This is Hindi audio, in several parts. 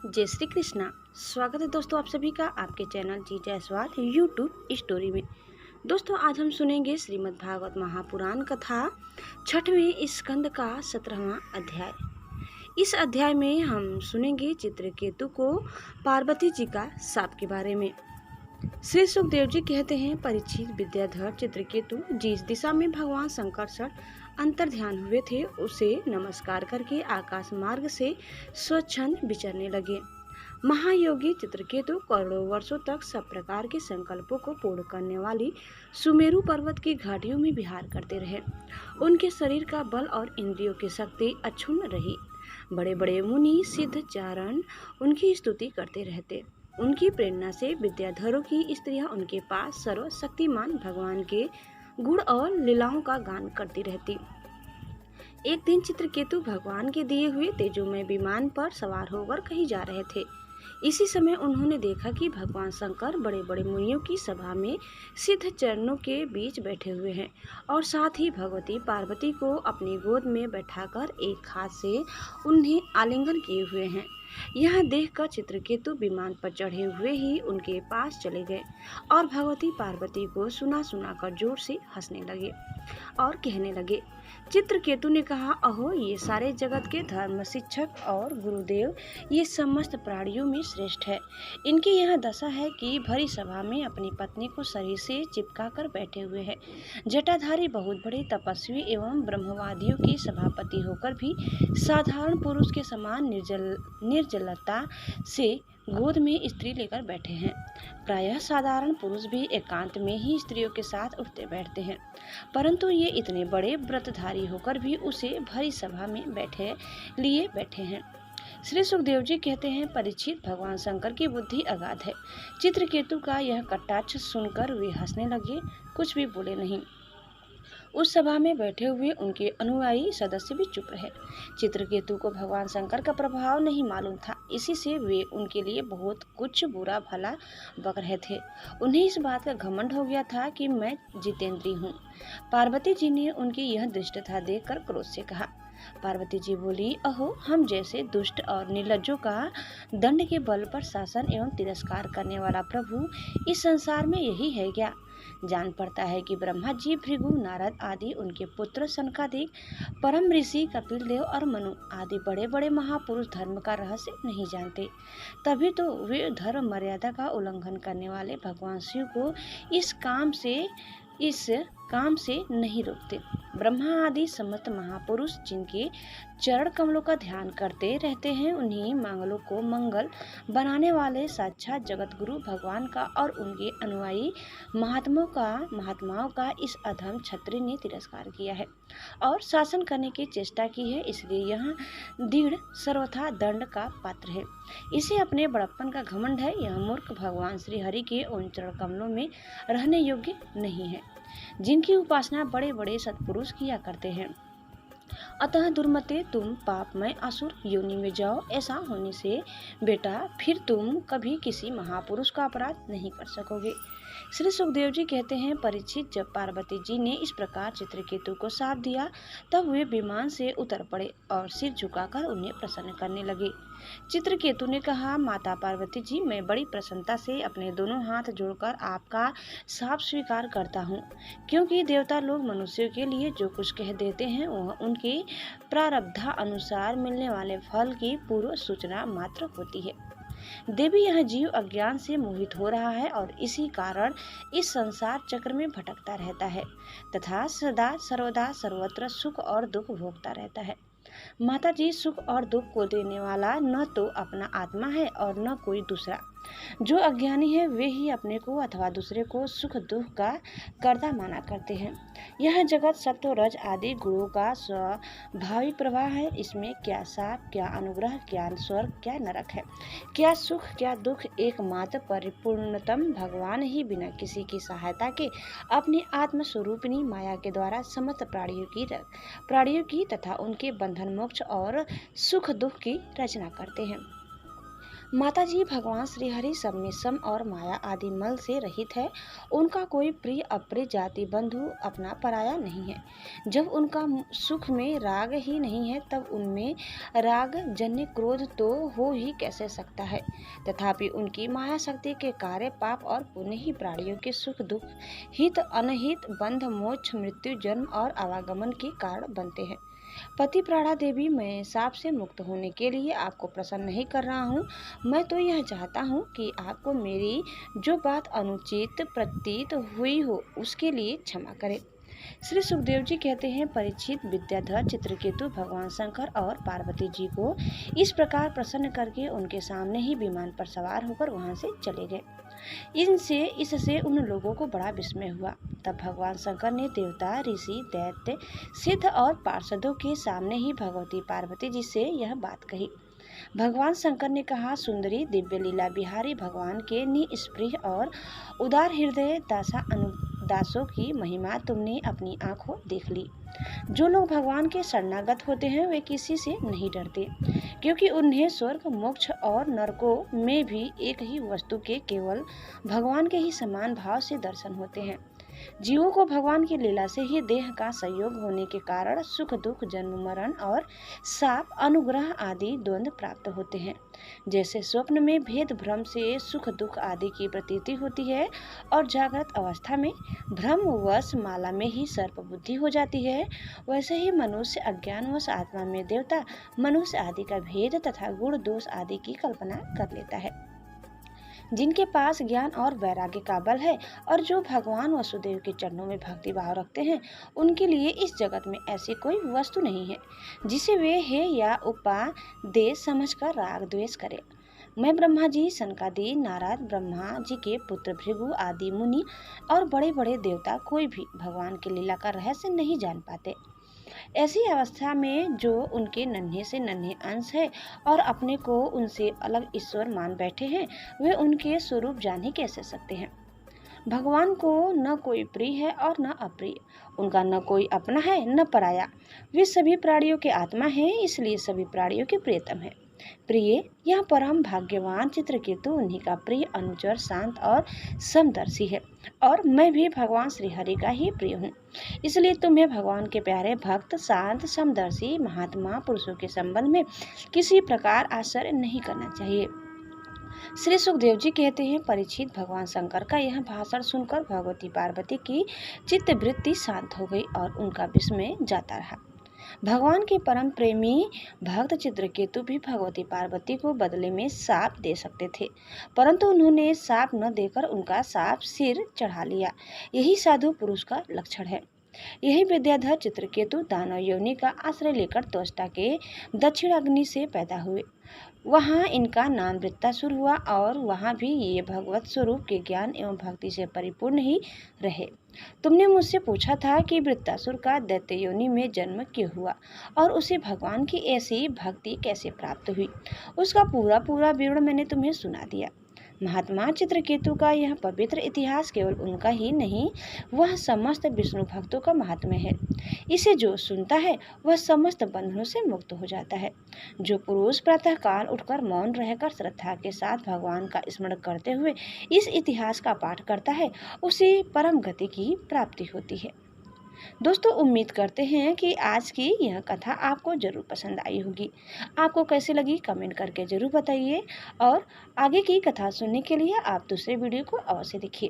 जय श्री कृष्णा। स्वागत है दोस्तों आप सभी का आपके चैनल जी जायसवाल यूट्यूब स्टोरी में। दोस्तों आज हम सुनेंगे श्रीमद् भागवत महापुराण कथा 6वें स्कंद का 17वां अध्याय। इस अध्याय में हम सुनेंगे चित्रकेतु को पार्वती जी का शाप के बारे में। श्री सुखदेव जी कहते हैं, परीक्षित विद्याधर चित्रकेतु जिस दिशा में भगवान शंकर अंतर ध्यान हुए थे उसे नमस्कार करके आकाश मार्ग से स्वच्छंद विचरने लगे। महायोगी चित्रकेतु करोड़ों वर्षों तक सब प्रकार के संकल्पों को पूर्ण करने वाली सुमेरु पर्वत की घाटियों में विहार करते रहे। उनके शरीर का बल और इंद्रियों की शक्ति अक्षुण्ण रही। बड़े बड़े मुनि सिद्ध चारण उनकी स्तुति करते रहते। उनकी प्रेरणा से विद्याधरों की स्त्रियां उनके पास सर्वशक्तिमान भगवान के गुण और लीलाओं का गान करती रहती। एक दिन चित्रकेतु भगवान के दिए हुए तेजोमय विमान पर सवार होकर कहीं जा रहे थे। इसी समय उन्होंने देखा कि भगवान शंकर बड़े बड़े मुनियों की सभा में सिद्ध चरणों के बीच बैठे हुए हैं और साथ ही भगवती पार्वती को अपनी गोद में बैठाकर एक हाथ से उन्हें आलिंगन किए हुए हैं। यह देखकर चित्रकेतु विमान पर चढ़े हुए ही उनके पास चले गए और भगवती पार्वती को सुना सुना कर जोर से हंसने लगे और कहने लगे। चित्रकेतु ने कहा, अहो ये सारे जगत के धर्म शिक्षक और गुरुदेव ये समस्त प्राणियों में श्रेष्ठ है। इनकी यह दशा है कि भरी सभा में अपनी पत्नी को शरीर से चिपका कर बैठे हुए हैं। जटाधारी बहुत बड़े तपस्वी एवं ब्रह्मवादियों की सभापति होकर भी साधारण पुरुष के समान निर्जलता से गोद में स्त्री लेकर बैठे हैं। प्रायः साधारण पुरुष भी एकांत में ही स्त्रियों के साथ उठते बैठते हैं, परंतु ये इतने बड़े व्रतधारी होकर भी उसे भरी सभा में बैठे हैं। श्री सुखदेव जी कहते हैं, परीक्षित भगवान शंकर की बुद्धि अगाध है। चित्रकेतु का यह कटाक्ष सुनकर वे हंसने लगे, कुछ भी बोले नहीं। उस सभा में बैठे हुए उनके अनुयायी सदस्य भी चुप रहे। चित्रकेतु को भगवान शंकर का प्रभाव नहीं मालूम था, इसी से वे उनके लिए बहुत कुछ बुरा भला बक रहे थे। उन्हें इस बात का घमंड हो गया था कि मैं जितेंद्रिय हूँ। पार्वती जी ने उनकी यह दुष्टता देखकर क्रोध से कहा। पार्वती जी बोली, अहो हम जैसे दुष्ट और निर्लज्जों का दंड के बल पर शासन एवं तिरस्कार करने वाला प्रभु इस संसार में यही है क्या? जान पड़ता है कि ब्रह्मा जी, भृगु, नारद आदि उनके पुत्र सनकादिक, परम ऋषि कपिल देव और मनु आदि बड़े बड़े महापुरुष धर्म का रहस्य नहीं जानते। तभी तो वे धर्म मर्यादा का उल्लंघन करने वाले भगवान शिव को इस काम से नहीं रोकते। ब्रह्मा आदि समस्त महापुरुष जिनके चरण कमलों का ध्यान करते रहते हैं, उन्हीं मंगलों को मंगल बनाने वाले साक्षात जगत गुरु भगवान का और उनके अनुयायी महात्माओं का इस अधम क्षत्रिय ने तिरस्कार किया है और शासन करने की चेष्टा की है। इसलिए यह दृढ़ सर्वथा दंड का पात्र है। इसे अपने बड़प्पन का घमंड है। यह मूर्ख भगवान श्री हरि के उन चरण कमलों में रहने योग्य नहीं है जिनकी उपासना बड़े बड़े सत्पुरुष किया करते हैं। अतः दुर्मते, तुम पापमय असुर योनि में जाओ। ऐसा होने से बेटा फिर तुम कभी किसी महापुरुष का अपराध नहीं कर सकोगे। श्री सुखदेव जी कहते हैं, परीक्षित जब पार्वती जी ने इस प्रकार चित्रकेतु को शाप दिया तब वे विमान से उतर पड़े और सिर झुकाकर उन्हें प्रसन्न करने लगे। चित्रकेतु ने कहा, माता पार्वती जी, मैं बड़ी प्रसन्नता से अपने दोनों हाथ जोड़कर आपका शाप स्वीकार करता हूँ, क्योंकि देवता लोग मनुष्यों के लिए जो कुछ कह देते हैं वह उनके प्रारब्धा अनुसार मिलने वाले फल की पूर्व सूचना मात्र होती है। देवी, यह जीव अज्ञान से मोहित हो रहा है और इसी कारण इस संसार चक्र में भटकता रहता है तथा सदा सर्वदा सर्वत्र सुख और दुख भोगता रहता है। माता जी, सुख और दुख को देने वाला न तो अपना आत्मा है और न कोई दूसरा। जो अज्ञानी है वे ही अपने को अथवा दूसरे को सुख दुख का कर्ता माना करते हैं। यह जगत सत्व रज आदि गुणों का स्वाभाविक प्रवाह है। इसमें क्या शाप, क्या अनुग्रह, क्या स्वर्ग, क्या नरक है, क्या सुख, क्या दुख, एकमात्र परिपूर्णतम भगवान ही बिना किसी की सहायता के अपनी आत्मस्वरूपिणी माया के द्वारा समस्त प्राणियों की तथा उनके बंधन मोक्ष और सुख दुख की रचना करते हैं। माताजी भगवान श्री हरि सब में सम और माया आदि मल से रहित है। उनका कोई प्रिय अप्रिय जाति बंधु अपना पराया नहीं है। जब उनका सुख में राग ही नहीं है तब उनमें राग जन्य क्रोध तो हो ही कैसे सकता है। तथापि उनकी माया शक्ति के कार्य पाप और पुण्य ही प्राणियों के सुख दुख हित अनहित बंध मोक्ष मृत्यु जन्म और आवागमन के कारण बनते हैं। पति प्राणा देवी, मैं साप से मुक्त होने के लिए आपको प्रसन्न नहीं कर रहा हूँ। मैं तो यह चाहता हूँ कि आपको मेरी जो बात अनुचित प्रतीत हुई हो उसके लिए क्षमा करें। श्री सुखदेव जी कहते हैं, परीक्षित विद्याधर चित्रकेतु भगवान शंकर और पार्वती जी को इस प्रकार प्रसन्न करके उनके सामने ही विमान पर सवार होकर वहां से चले गए। इससे उन लोगों को बड़ा विस्मय हुआ। तब भगवान शंकर ने देवता ऋषि दैत्य सिद्ध और पार्षदों के सामने ही भगवती पार्वती जी से यह बात कही। भगवान शंकर ने कहा, सुंदरी दिव्य लीला बिहारी भगवान के निस्पृह और उदार हृदय दासों की महिमा तुमने अपनी आंखों देख ली। जो लोग भगवान के शरणागत होते हैं वे किसी से नहीं डरते, क्योंकि उन्हें स्वर्ग मोक्ष और नरकों में भी एक ही वस्तु के केवल भगवान के ही समान भाव से दर्शन होते हैं। जीवों को भगवान की लीला से ही देह का संयोग होने के कारण सुख दुख जन्म मरण और शाप अनुग्रह आदि द्वंद्व प्राप्त होते हैं। जैसे स्वप्न में भेद भ्रम से सुख दुख आदि की प्रतीति होती है और जागृत अवस्था में भ्रमवश माला में ही सर्प बुद्धि हो जाती है, वैसे ही मनुष्य अज्ञानवश आत्मा में देवता मनुष्य आदि का भेद तथा गुण दोष आदि की कल्पना कर लेता है। जिनके पास ज्ञान और वैराग्य का बल है और जो भगवान वसुदेव के चरणों में भक्ति भाव रखते हैं, उनके लिए इस जगत में ऐसी कोई वस्तु नहीं है जिसे वे हे या उपादेश समझकर राग द्वेष करें। मैं ब्रह्मा जी, सनकादि, नारद, ब्रह्मा जी के पुत्र भृगु आदि मुनि और बड़े बड़े देवता कोई भी भगवान की लीला का रहस्य नहीं जान पाते। ऐसी अवस्था में जो उनके नन्हे से नन्हे अंश है और अपने को उनसे अलग ईश्वर मान बैठे हैं, वे उनके स्वरूप जान ही कैसे सकते हैं। भगवान को न कोई प्रिय है और न अप्रिय, उनका न कोई अपना है न पराया। वे सभी प्राणियों के आत्मा हैं, इसलिए सभी प्राणियों के प्रियतम है। प्रिय यह परम भाग्यवान चित्रकेतु उन्हीं का प्रिय अनुचर शांत और समदर्शी है और मैं भी भगवान श्री हरि का ही प्रिय हूँ। इसलिए तुम्हें भगवान के प्यारे भक्त शांत समदर्शी महात्मा पुरुषों के संबंध में किसी प्रकार आश्चर्य नहीं करना चाहिए। श्री सुखदेव जी कहते हैं, परीक्षित भगवान शंकर का यह भाषण सुनकर भगवती पार्वती की चित्तवृत्ति शांत हो गई और उनका विस्मय जाता रहा। भगवान के परम प्रेमी भक्त चित्रकेतु भी भगवती पार्वती को बदले में साप दे सकते थे, परंतु उन्होंने साप न देकर उनका साप सिर चढ़ा लिया। यही साधु पुरुष का लक्षण है। यही विद्याधर चित्रकेतु दानव योनि का आश्रय लेकर त्वष्टा के दक्षिण अग्नि से पैदा हुए। वहाँ इनका नाम वृत्तासुर हुआ और वहाँ भी ये भगवत स्वरूप के ज्ञान एवं भक्ति से परिपूर्ण ही रहे। तुमने मुझसे पूछा था कि वृत्तासुर का दैत्य योनि में जन्म क्यों हुआ और उसे भगवान की ऐसी भक्ति कैसे प्राप्त हुई। उसका पूरा विवरण मैंने तुम्हें सुना दिया। महात्मा चित्रकेतु का यह पवित्र इतिहास केवल उनका ही नहीं, वह समस्त विष्णु भक्तों का महात्म्य है। इसे जो सुनता है वह समस्त बंधनों से मुक्त हो जाता है। जो पुरुष प्रातः काल उठकर मौन रहकर श्रद्धा के साथ भगवान का स्मरण करते हुए इस इतिहास का पाठ करता है, उसे परम गति की प्राप्ति होती है। दोस्तों, उम्मीद करते हैं कि आज की यह कथा आपको जरूर पसंद आई होगी। आपको कैसी लगी कमेंट करके जरूर बताइए और आगे की कथा सुनने के लिए आप दूसरे वीडियो को अवश्य देखिए।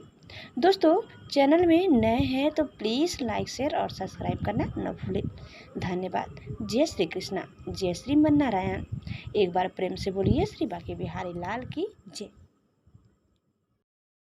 दोस्तों, चैनल में नए हैं तो प्लीज़ लाइक शेयर और सब्सक्राइब करना न भूलें। धन्यवाद। जय श्री कृष्णा, जय श्री मन नारायण। एक बार प्रेम से बोलिए श्री बांके बिहारी लाल की जय।